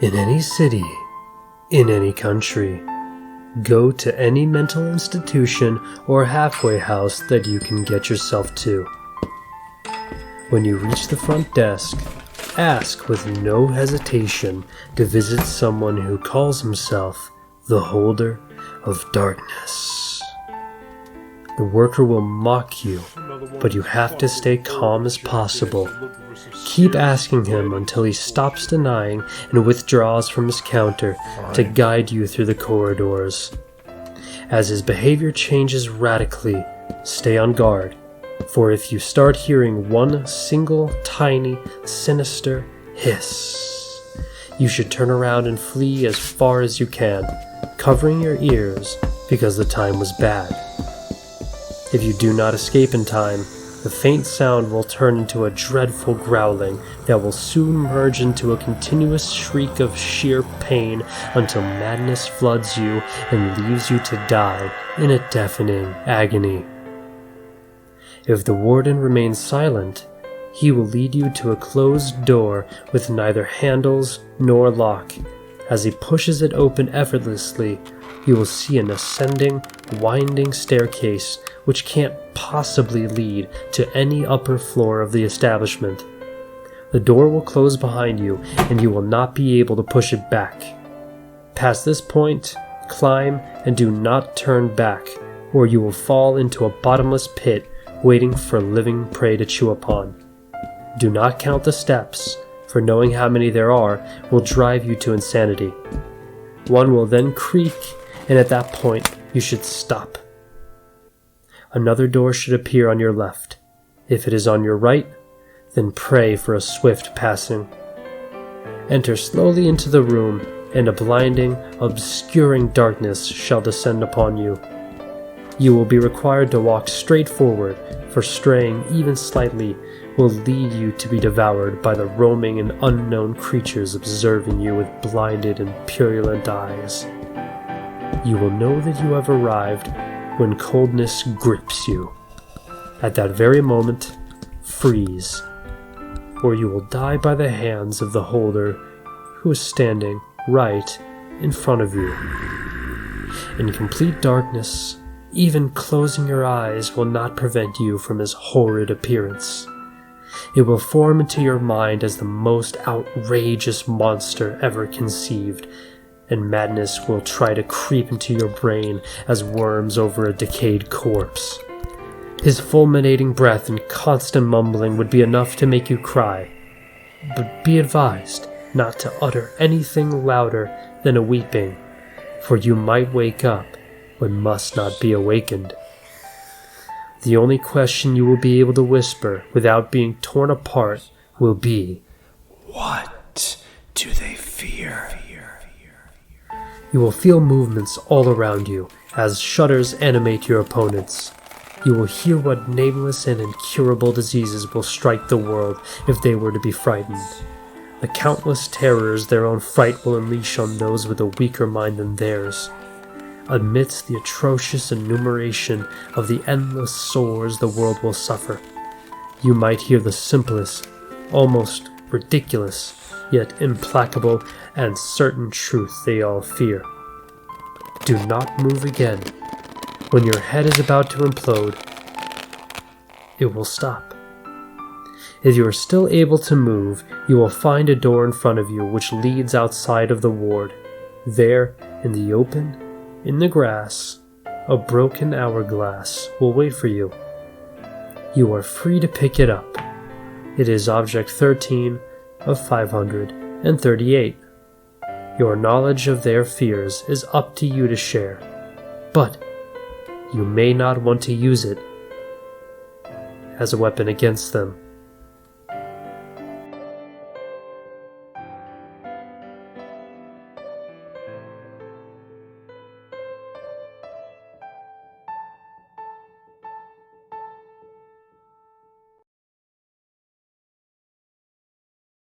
In any city, in any country, go to any mental institution or halfway house that you can get yourself to. When you reach the front desk, ask with no hesitation to visit someone who calls himself the Holder of Darkness. The worker will mock you, but you have to stay calm as possible. Keep asking him until he stops denying and withdraws from his counter to guide you through the corridors. As his behavior changes radically, stay on guard, for if you start hearing one single tiny, sinister hiss, you should turn around and flee as far as you can, covering your ears because the time was bad. If you do not escape in time, the faint sound will turn into a dreadful growling that will soon merge into a continuous shriek of sheer pain until madness floods you and leaves you to die in a deafening agony. If the warden remains silent, he will lead you to a closed door with neither handles nor lock. As he pushes it open effortlessly, you will see an ascending, winding staircase which can't possibly lead to any upper floor of the establishment. The door will close behind you, and you will not be able to push it back. Past this point, climb and do not turn back, or you will fall into a bottomless pit waiting for living prey to chew upon. Do not count the steps, for knowing how many there are will drive you to insanity. One will then creak, and at that point you should stop. Another door should appear on your left. If it is on your right, then pray for a swift passing. Enter slowly into the room, and a blinding, obscuring darkness shall descend upon you. You will be required to walk straight forward, for straying even slightly will lead you to be devoured by the roaming and unknown creatures observing you with blinded and purulent eyes. You will know that you have arrived when coldness grips you. At that very moment, freeze, or you will die by the hands of the holder who is standing right in front of you. In complete darkness, even closing your eyes will not prevent you from his horrid appearance. It will form into your mind as the most outrageous monster ever conceived, and madness will try to creep into your brain as worms over a decayed corpse. His fulminating breath and constant mumbling would be enough to make you cry, but be advised not to utter anything louder than a weeping, for you might wake up but must not be awakened. The only question you will be able to whisper without being torn apart will be, "What do they fear?" You will feel movements all around you as shudders animate your opponents. You will hear what nameless and incurable diseases will strike the world if they were to be frightened. The countless terrors their own fright will unleash on those with a weaker mind than theirs. Amidst the atrocious enumeration of the endless sores the world will suffer, you might hear the simplest, almost ridiculous, yet implacable and certain truth they all fear. Do not move again. When your head is about to implode, it will stop. If you are still able to move, you will find a door in front of you which leads outside of the ward. There, in the open, in the grass, a broken hourglass will wait for you. You are free to pick it up. It is object 13 of 538. Your knowledge of their fears is up to you to share, but you may not want to use it as a weapon against them.